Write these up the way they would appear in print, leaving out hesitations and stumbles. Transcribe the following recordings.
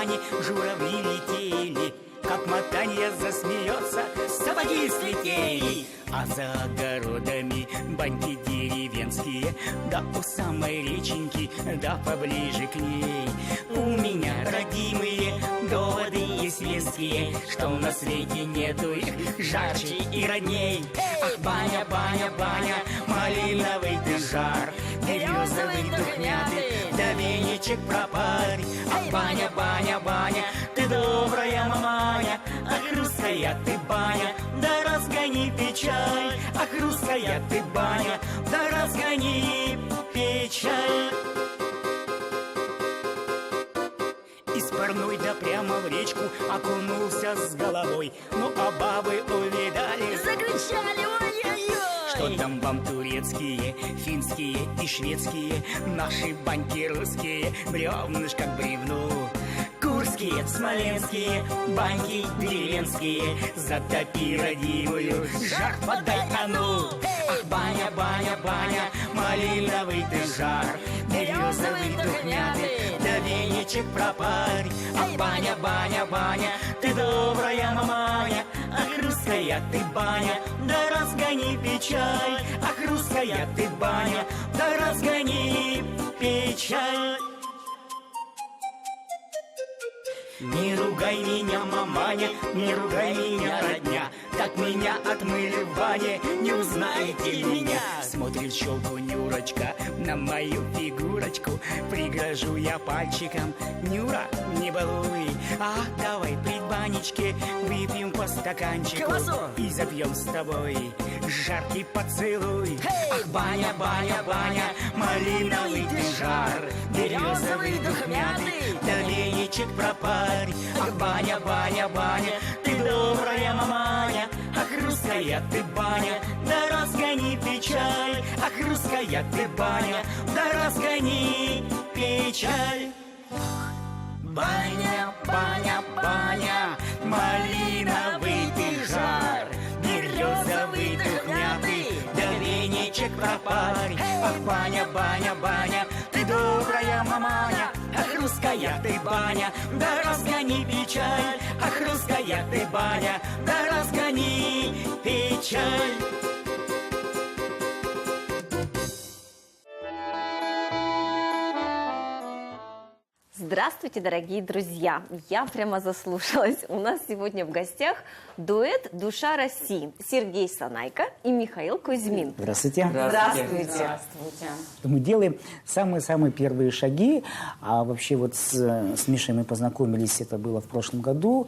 бане журавли летели, как мотанье засмеется, сапоги слетели. А за огородами баньки деревенские, да у самой реченьки, да поближе к ней. У меня родимые доводы есть веские, что на свете нету их жарче и родней. Ах, баня, баня, баня, малиновый ты жар, березовый духмятый, да веничек пропарь. Ах, баня, баня, баня, ты добрая маманя, ах, русская ты баня, да разгони печаль. Ах, русская ты баня, да разгони печаль. Из парной да прямо в речку окунулся с головой. Ну а бабы увидали, закричали: ой-ой-ой! Что там вам турецкие, финские и шведские, наши баньки русские, бревнышко к бревну. Курские, смоленские, баньки деревенские, затопи родимую, жар подай, а ну! Ах, баня, баня, баня, малиновый ты жар, березовый духмятый, да веничек пропарь. Ах, баня, баня, баня, ты добрая маманя, ах, русская ты баня, да разгони печаль. Ах, русская ты баня, да разгони печаль. Не ругай меня, маманя, не ругай меня, родня, так меня отмыли в бане, не узнаете меня. Смотрит в щелку Нюрочка на мою фигурочку, пригрожу я пальчиком: Нюра, не балуй, а давай при банечке выпьем по стаканчику и запьем с тобой жаркий поцелуй. Ах, баня, баня, баня, малиновый ты жар, березовый духмятый, да веничек пропарь. Ах, баня, баня, баня, ты добрая маманя, ах, русская ты баня, да разгони печаль. Ах, русская ты баня, да разгони печаль. Баня, баня, баня, малиновый ты жар, березовый духмятый, да веничек пропарь. Ах, баня, баня, баня, ты добрая маманя, ах, русская ты баня, да разгони печаль. Ах, русская ты баня, да разгони печаль. Здравствуйте, дорогие друзья! Я прямо заслушалась. У нас сегодня в гостях дуэт «Душа России» Сергей Санайко и Михаил Кузьмин. Здравствуйте. Здравствуйте. Здравствуйте. Мы делаем самые-самые первые шаги. А вообще вот с Мишей мы познакомились, это было в прошлом году,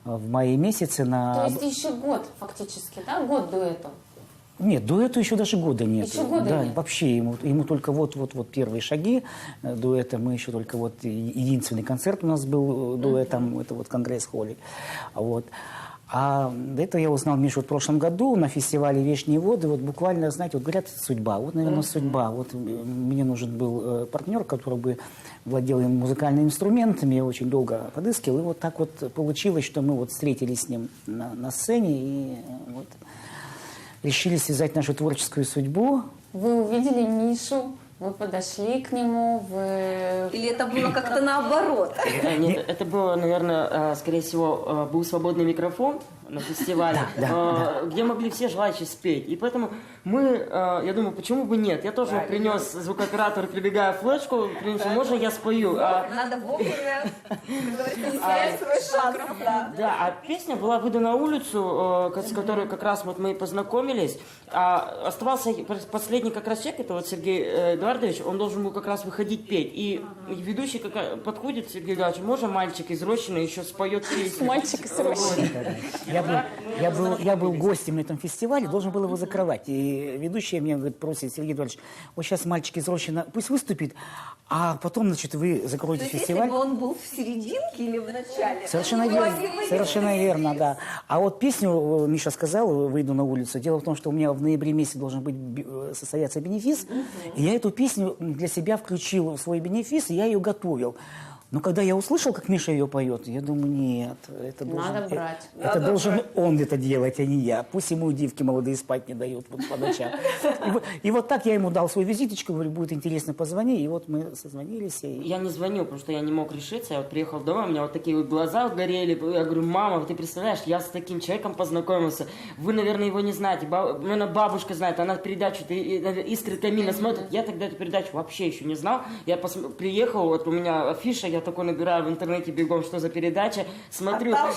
в мае месяце. То есть еще год фактически, да? Год дуэту? Нет, дуэту еще даже года нет. Еще года да, нет? Вообще ему только вот первые шаги дуэта. Мы еще только вот единственный концерт у нас был дуэтом, это вот Конгресс-холле. Вот. А до этого я узнал Мишу в прошлом году на фестивале «Вешние воды». Вот буквально, знаете, вот говорят, судьба. Вот, наверное, судьба. Вот мне нужен был партнер, который бы владел музыкальными инструментами. Я очень долго подыскивал. И вот так вот получилось, что мы вот встретились с ним на сцене. И вот решили связать нашу творческую судьбу. Вы увидели Мишу, вы подошли к нему, вы... Или это было как-то наоборот? Нет, это было, наверное, скорее всего, был свободный микрофон на фестивале, где могли все желающие спеть. И поэтому мы, я думаю, почему бы нет? Я тоже принес звукооператору, прибегая флешку, принесу, можно я спою? Надо вовремя, как говорится, не терять свой шанс. Да, а песня была выдана на улицу, с которой как раз вот мы и познакомились. А оставался последний как раз человек, это вот Сергей Эдуардович, он должен был как раз выходить петь. И ведущий подходит, Сергей Эдуардович, можно мальчик из Рощино еще споет песню? Мальчик из Рощино. Я был гостем на этом фестивале, должен был его закрывать. И ведущая мне говорит, просит: Сергей Эдуардович, вот сейчас мальчик из Рощино пусть выступит, а потом, значит, вы закроете фестиваль. Если бы он был в серединке или в начале? Совершенно верно, совершенно верно, да. А вот песню, Миша сказал, выйду на улицу. Дело в том, что у меня в ноябре месяце должен быть состояться бенефис, и я эту песню для себя включил в свой бенефис, и я ее готовил. Но когда я услышал, как Миша ее поет, я думаю, нет, это должен, Надо брать. это должен он это делать, а не я. Пусть ему девки молодые спать не дают вот по ночам. И вот так я ему дал свою визиточку, говорю, будет интересно, позвони. И вот мы созвонились. Я не звонил, потому что я не мог решиться. Я вот приехал домой, у меня вот такие вот глаза горели. Я говорю, мама, ты представляешь, я с таким человеком познакомился. Вы, наверное, его не знаете. Наверное, бабушка знает. Она передачу «Искры камина» смотрит. Я тогда эту передачу вообще еще не знал. Я приехал, вот у меня афиша, я такой набираю в интернете бегом, что за передача. Смотрю, там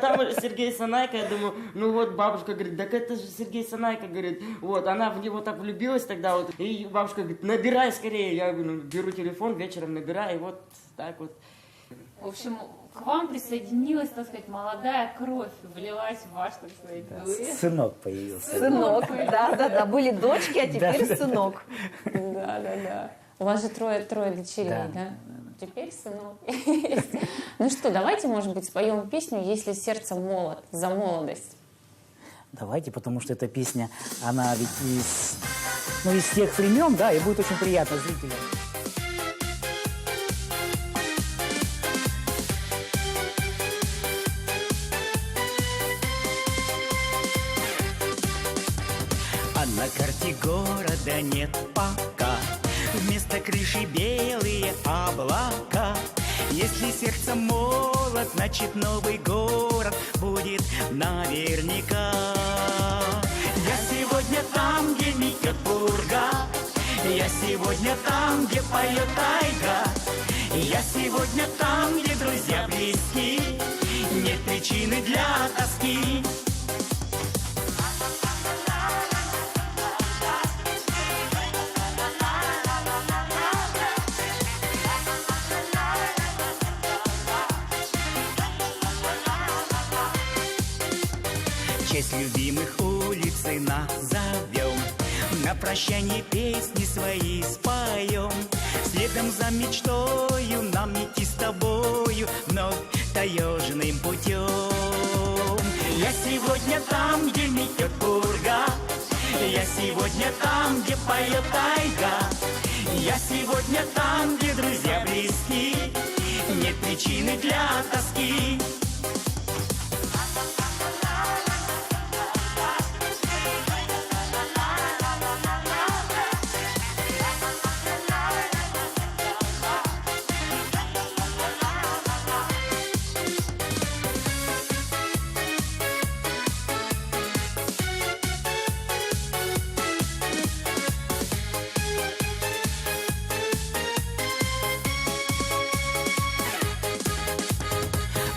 там Сергей Санайко. Я думаю, ну вот бабушка говорит, так это же Сергей Санайко, говорит. Вот, она в него так влюбилась тогда. Вот, и бабушка говорит, набирай скорее. Я беру телефон, вечером набираю, и вот так вот. В общем, к вам присоединилась, так сказать, молодая кровь, влилась в ваш, так сказать, дуэт. Сынок появился. Сынок, да. Были дочки, а теперь Да. сынок. Да. У вас же трое дочерей, Да. да? Теперь сынок есть. Ну что, давайте, может быть, споем песню «Если сердце молод», за молодость. Давайте, потому что эта песня, она ведь из тех времен, да, и будет очень приятно зрителям. А на карте города нет пока. Вместо крыши белые облака. Если сердце молод, значит новый город будет наверняка. Я сегодня там, где метет пурга. Я сегодня там, где поет тайга. Я сегодня там, где друзья близки. Нет причины для тоски. В честь любимых улицы назовем, на прощание песни свои споем. Следом за мечтою нам идти с тобою вновь таежным путем. Я сегодня там, где метет пурга. Я сегодня там, где поет тайга. Я сегодня там, где друзья близки. Нет причины для тоски.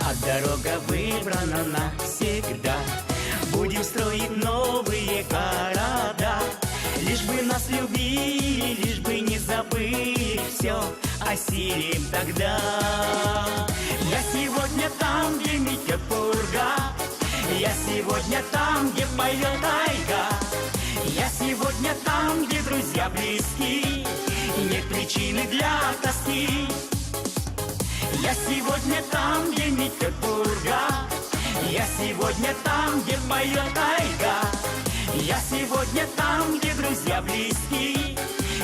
А дорога выбрана навсегда. Будем строить новые города. Лишь бы нас любили, лишь бы не забыли. Все осилим тогда. Я сегодня там, где метет пурга. Я сегодня там, где поет тайга. Я сегодня там, где друзья близки. И нет причины для тоски. Я сегодня там, где метет пурга. Я сегодня там, где поет тайга. Я сегодня там, где друзья близки.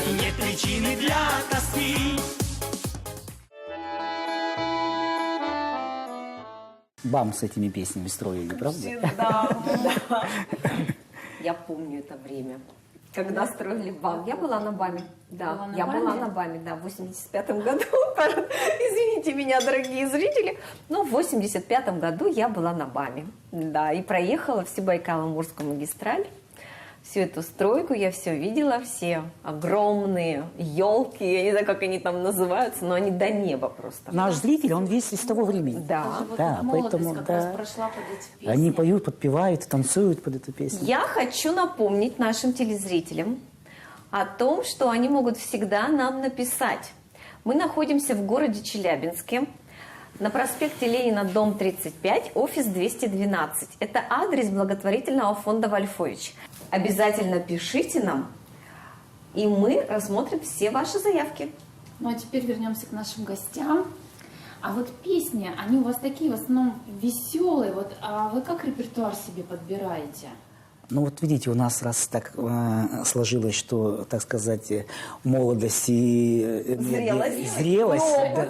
И нет причины для тоски. Бам с этими песнями строили, правда? Да. Я помню это время. Когда строили БАМ. Я была на БАМе. Да, я была на БАМе, да, в 85-м году. Извините меня, дорогие зрители. Но в 85-м году я была на БАМе. Да, и проехала всю Байкало-Амурскую магистраль. Всю эту стройку я все видела, все огромные елки, я не знаю, как они там называются, но они до неба просто. Наш зритель, он весь из того времени. Да. Вот Да, молодость поэтому, как да. раз прошла под эти песни. Они поют, подпевают, танцуют под эту песню. Я хочу напомнить нашим телезрителям о том, что они могут всегда нам написать. Мы находимся в городе Челябинске, на проспекте Ленина, дом 35, офис 212. Это адрес благотворительного фонда «Вольфович». Обязательно пишите нам, и мы рассмотрим все ваши заявки. Ну а теперь вернемся к нашим гостям. А вот песни, они у вас такие в основном веселые. Вот, а вы как репертуар себе подбираете? Ну вот видите, у нас раз так сложилось, что, так сказать, молодость и зрелость,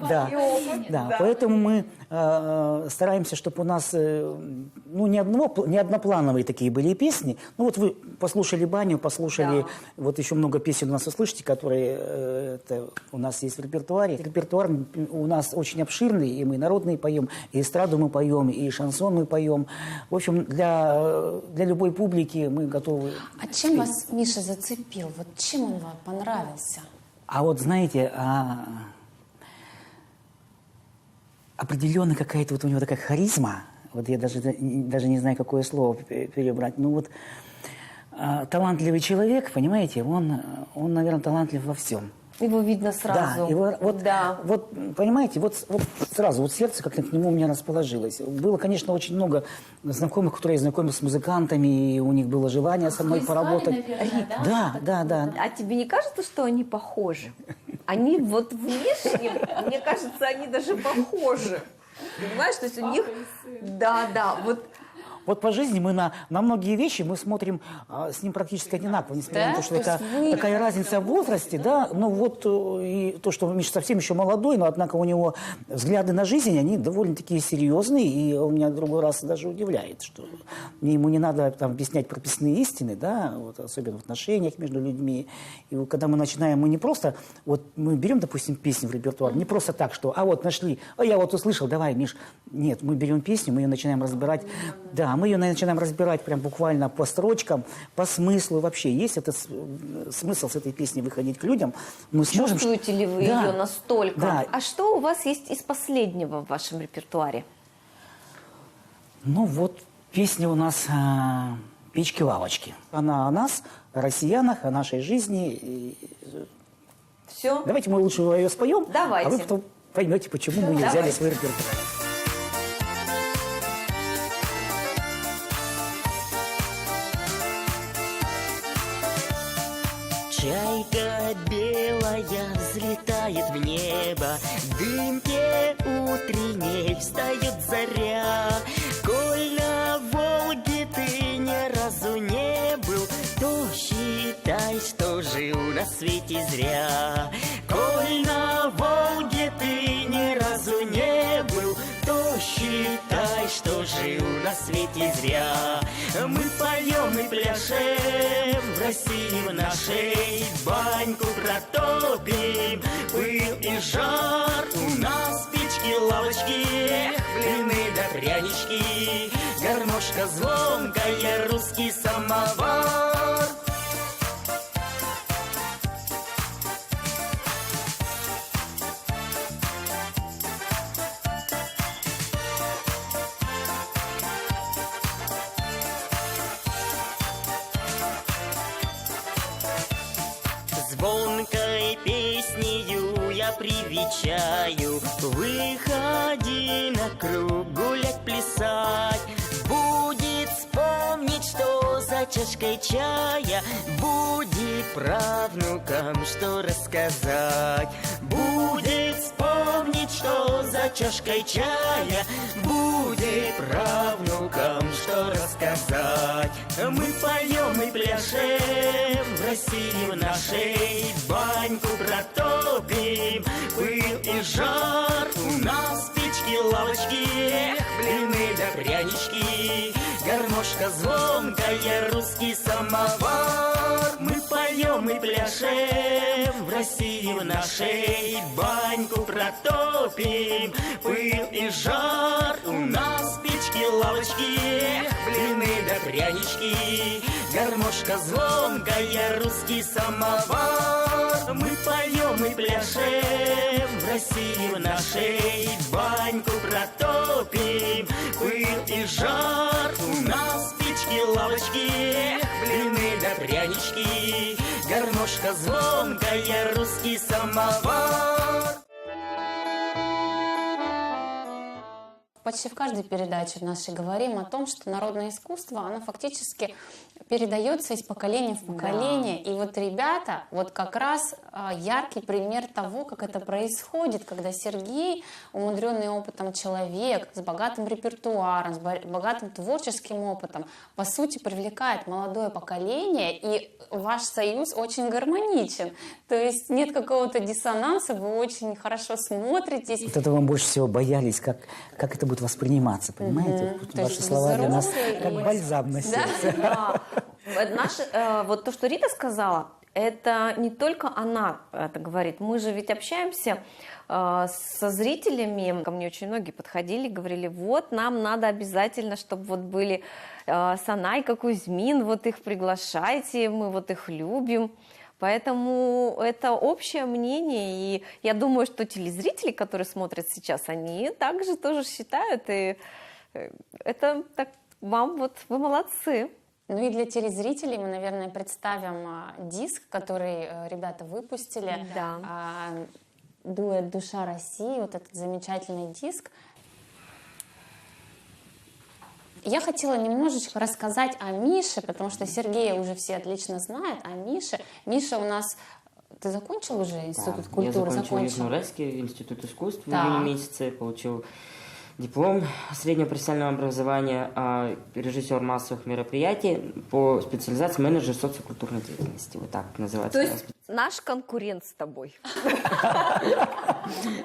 да, поэтому мы стараемся, чтобы у нас ну, не одноплановые такие были песни. Ну вот вы послушали «Баню», послушали, вот еще много песен у нас услышите, которые это у нас есть в репертуаре. Репертуар у нас очень обширный, и мы народные поем, и эстраду мы поем, и шансон мы поем. В общем, для любой публики мы готовы. А чем вас Миша зацепил? Вот чем он вам понравился? А вот знаете, определенно какая-то вот у него такая харизма, вот я даже не знаю, какое слово перебрать, ну вот талантливый человек, понимаете, он, наверное, талантлив во всем. Его видно сразу. Да, вот, понимаете, вот сразу, вот сердце как-то к нему у меня расположилось. Было, конечно, очень много знакомых, которые я знакомился с музыкантами, и у них было желание со мной поработать. Наверное, Да. А тебе не кажется, что они похожи? Они вот внешне, мне кажется, они даже похожи. Понимаешь, то есть у них... Да, Вот по жизни мы на многие вещи мы смотрим с ним практически одинаково, несмотря на то, что такая разница в возрасте, да, ну вот и то, что Миша совсем еще молодой, но однако у него взгляды на жизнь, они довольно такие серьезные, и он меня другой раз даже удивляет, что ему не надо там объяснять прописные истины, да, вот, особенно в отношениях между людьми. И вот, когда мы начинаем, мы не просто, вот мы берем, допустим, песню в репертуар, не просто так, что, вот нашли, я вот услышал, давай, Миш. Нет, мы берем песню, мы ее начинаем разбирать, да, мы ее начинаем разбирать прям буквально по строчкам, по смыслу вообще. Есть этот смысл с этой песни выходить к людям. Мы сможем... Чувствуете ли вы ее настолько? Да. А что у вас есть из последнего в вашем репертуаре? Ну вот песня у нас «Печки-лавочки». Она о нас, о россиянах, о нашей жизни. Все? Давайте мы лучше ее споем, Давайте. а вы потом поймете, почему мы ее взяли в свой репертуар. Чайка белая взлетает в небо, в дымке утренней встает заря. Коль на Волге ты ни разу не был, то считай, что жил на свете зря. Коль на Волге ты ни разу не был, то считай, что жил на свете зря. Мы поем и пляшем в России в нашей, баньку протопим, пыл и жар. У нас печки, лавочки, блины да прянички, гармошка звонкая, русский самовар. Звонкой песнею я привечаю, выходи на круг гулять, плясать. Будет вспомнить, что за чашкой чая, будет правнукам что рассказать. Будет вспомнить, что за чашкой чая, будет правнукам что рассказать. Мы поем и пляшем в России в нашей, баньку протопим, пыл и жар. У нас печки, лавочки, блины да прянички, гармошка звонкая, русский самовар. Мы поем и пляшем в России в нашей, баньку протопим, пыл и жар. У нас печки, лавочки, блины да прянички, гармошка звонкая, русский самовар. Мы поем и пляшем в России в нашей, баньку протопим, пыл и жар. У нас печки, лавочки, блины да прянички, гармошка звонкая, русский самовар. Почти в каждой передаче нашей говорим о том, что народное искусство, оно фактически передается из поколения в поколение. И вот ребята вот как раз яркий пример того, как это происходит, когда Сергей, умудренный опытом человек, с богатым репертуаром, с богатым творческим опытом, по сути, привлекает молодое поколение, и ваш союз очень гармоничен. То есть нет какого-то диссонанса, вы очень хорошо смотритесь. Вот этого мы больше всего боялись, как это будет восприниматься, понимаете? Вот То ваши есть слова для нас взрослый как и- бальзам на сердце. Вот то, что Рита сказала, это не только она это говорит. Мы же ведь общаемся со зрителями. Ко мне очень многие подходили, говорили, вот нам надо обязательно, чтобы вот были Санайка, Кузьмин, вот их приглашайте, мы вот их любим. Поэтому это общее мнение, и я думаю, что телезрители, которые смотрят сейчас, они также тоже считают, и это так, вам вот, вы молодцы. Ну и для телезрителей мы, наверное, представим диск, который ребята выпустили. Да. Дуэт «Душа России», вот этот замечательный диск. Я хотела немножечко рассказать о Мише, потому что Сергея уже все отлично знают, а Миша... Миша у нас... Ты закончил уже Институт культуры? Я закончил Южноуральский институт искусств в Да. июне месяце, получил диплом среднего профессионального образования, режиссер массовых мероприятий по специализации менеджер социокультурной деятельности. Вот так называется. То есть наш конкурент с тобой.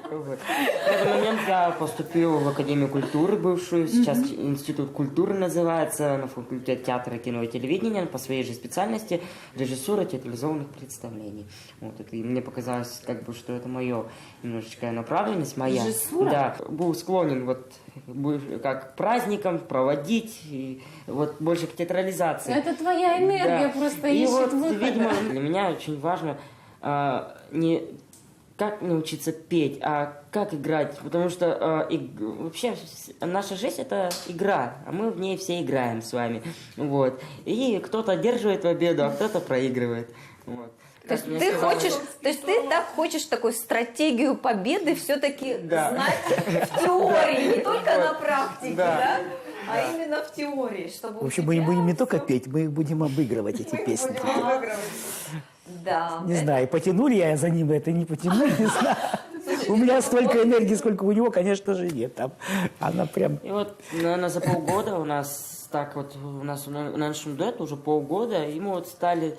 Вот. В этот момент я поступил в Академию культуры бывшую, сейчас Институт культуры называется, на факультет театра, кино и телевидения, по своей же специальности режиссура театрализованных представлений. Вот, и мне показалось, как бы, что это мое немножечко направленность моя. Режиссура? Да, был склонен вот как к праздникам проводить, и вот больше к театрализации. Это твоя энергия просто И ищет вот, выхода. видимо, для меня очень важно не как научиться петь, а как играть. Потому что вообще наша жизнь — это игра, а мы в ней все играем с вами. Вот. И кто-то одерживает победу, а кто-то проигрывает. Вот. То есть ты так хочешь такую стратегию победы все-таки Да. знать в теории, не только на практике, Да. да? А именно в теории, чтобы В общем, мы не будем не только петь, мы будем обыгрывать эти песни. Да. Не знаю, потяну ли я за ним это, не потяну, не знаю. У меня столько энергии, сколько у него, конечно же, нет. Там она прям... И вот, наверное, за полгода у нас так вот, у нас в нашем дуэте уже полгода, и мы вот стали,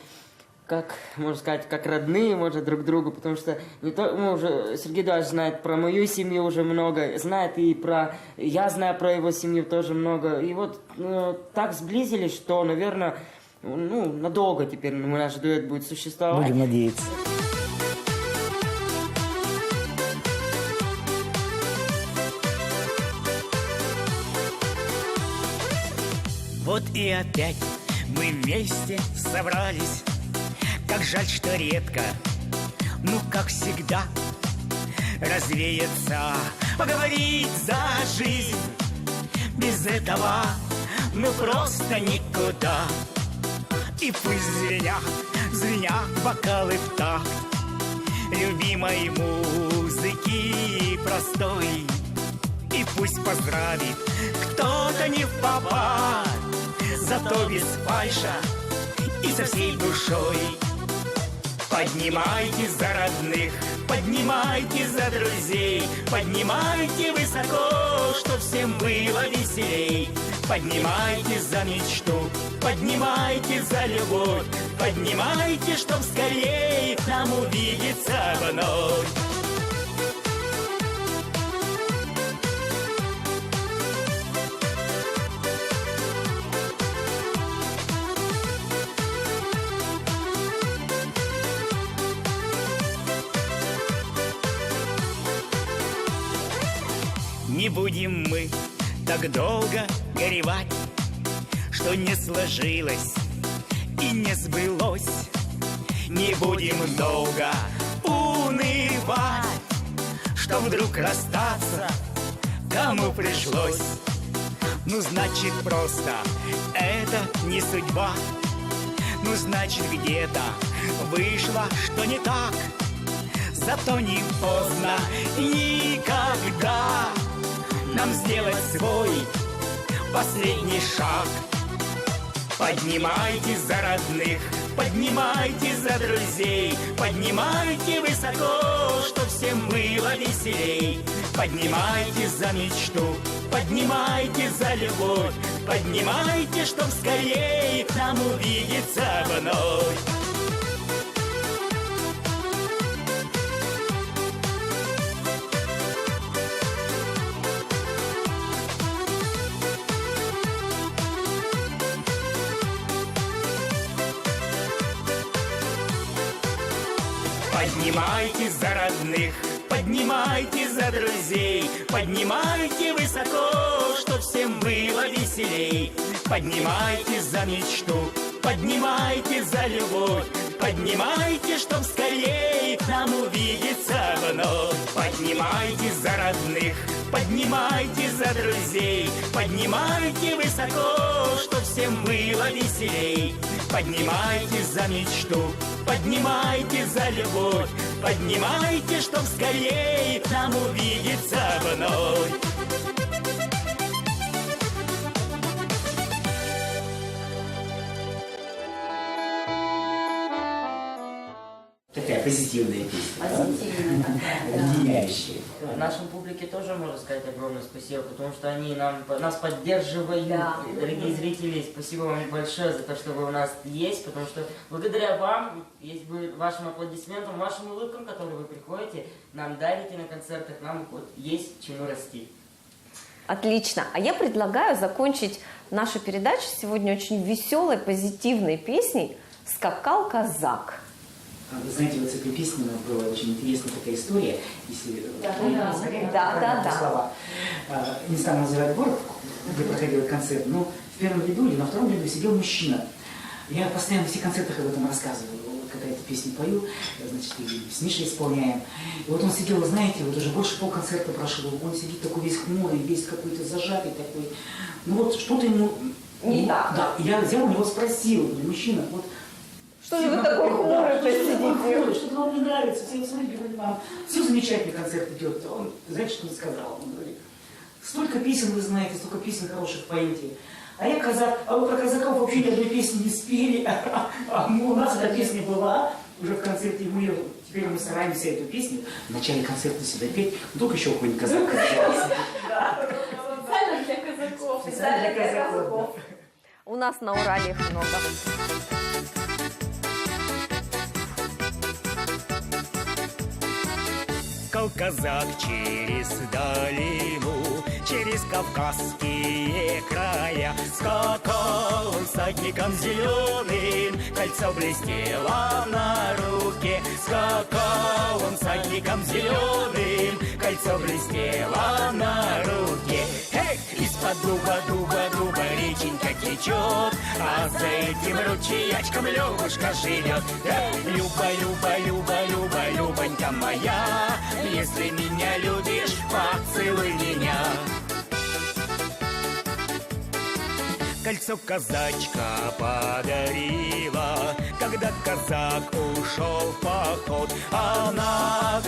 как, можно сказать, как родные, может, друг другу, потому что не то, мы уже, Сергей Эдуардович знает про мою семью уже много, знает и про, я знаю про его семью тоже много, и вот так сблизились, что, наверное, надолго теперь наш дуэт будет существовать. Будем надеяться. Вот и опять мы вместе собрались. Как жаль, что редко, ну как всегда, развеяться, поговорить за жизнь. Без этого ну просто никуда. И пусть звенят бокалы в такт любимой музыки простой. И пусть поздравит кто-то не впопад, зато без фальша и со всей душой. Поднимайте за родных, поднимайте за друзей, поднимайте высоко, чтоб всем было веселей. Поднимайте за мечту, поднимайте за любовь, поднимайте, чтоб скорее нам увидеться вновь. Не будем мы так долго горевать, что не сложилось и не сбылось. Не будем долго унывать, что вдруг расстаться кому пришлось. Ну, значит, просто это не судьба. Ну, значит, где-то вышло, что не так. Зато не поздно никогда нам сделать свой последний шаг. Поднимайтесь за родных, поднимайтесь за друзей, поднимайте высоко, чтоб всем было веселей. Поднимайтесь за мечту, поднимайте за любовь, поднимайте, чтоб скорее нам увидеться вновь. Поднимайтесь за родных, поднимайте за друзей, поднимайте высоко, чтоб всем было веселей. Поднимайтесь за мечту, поднимайте за любовь, поднимайте, чтоб скорее нам увидеться вновь. Поднимайтесь за родных, поднимайте за друзей, поднимайте высоко, чтоб всем было веселей. Поднимайтесь за мечту, поднимайте за любовь, поднимайте, чтоб скорее нам увидеться вновь. Такая позитивная песня. Позитивная. Объединяющая. Нашей публике тоже можно сказать огромное спасибо, потому что они нас поддерживают. Да. Дорогие зрители, спасибо вам большое за то, что вы у нас есть, потому что благодаря вам, вашим аплодисментам, вашим улыбкам, которые вы приходите, нам дарите на концертах, нам вот есть чему расти. Отлично. А я предлагаю закончить нашу передачу сегодня очень веселой, позитивной песней «Скакал казак». Вы знаете, вот с этой песней у нас была очень интересная такая история. Если Да. слова. Не стану называть город, где проходил концерт, но в первом ряду или на втором ряду сидел мужчина. Я постоянно в всех концертах об этом рассказываю. Вот когда эту песню пою, значит, и с Мишей исполняем. И вот он сидел, знаете, вот уже больше полконцерта прошло. Он сидит такой весь хмурый, весь какой-то зажатый такой. Ну вот что-то ему... Не так. Да, я взял у него спросил, говорю, мужчина, вот... Что же вы такой хмурый сидите? Что-то вам не нравится, все смотрите, вам все замечательный концерт идет. Он, знаете, что он сказал? Он говорит, столько песен вы знаете, столько песен хороших поете. А я казак, а вы про казаков вообще ни одной песни не спели. У нас эта песня была уже в концерте, теперь мы стараемся эту песню в начале концерта сюда петь. Вдруг еще какой-нибудь казак появился. Специально для казаков. Специально для казаков. У нас на Урале их много. Скакал казак через долину, через Кавказские края. Скакал он всадником зеленым, кольцо блестело на руке. Скакал он всадником зеленым, кольцо блестело на руке. Эх, из-под дуба реченька течет, а за этим ручеячком Левушка живет. Эх, Любонька моя, если меня любишь, поцелуй меня. Кольцо казачка подарила, когда казак ушел в поход. Она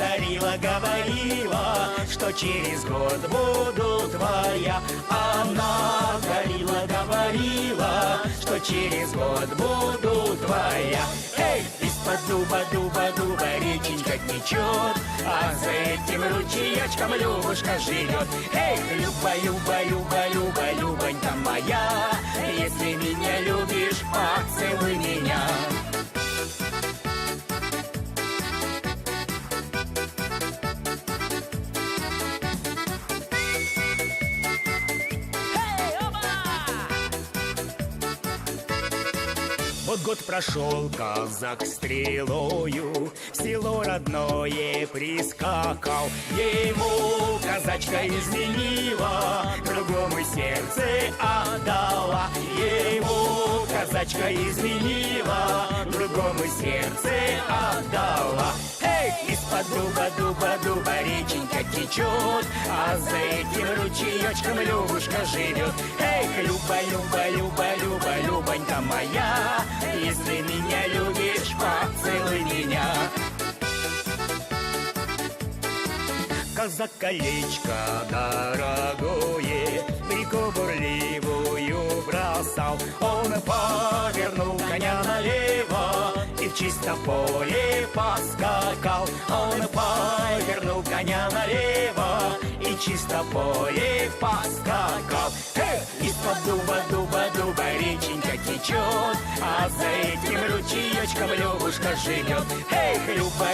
говорила, что через год буду твоя. Она говорила, что через год буду твоя. Эй, из-под дуба реченька течет, а за этим ручеячком Любушка живет. Эй, Любонька моя, если меня любишь, поцелуй меня. Вот год прошел, казак стрелою в село родное прискакал. Ему казачка изменила, другому сердце отдала. Ему казачка изменила, другому сердце отдала. Эй, из-под дуба реченька течет, а за этим ручеечком Любушка живет. Эй, Любонька моя, если меня любишь, поцелуй меня. Казак колечко дорогое, реку бурливую бросал. Он поле поскакал. Эх, из-под дуба реченька течет, а за этим ручеечком Левушка живет. Эх, Люба,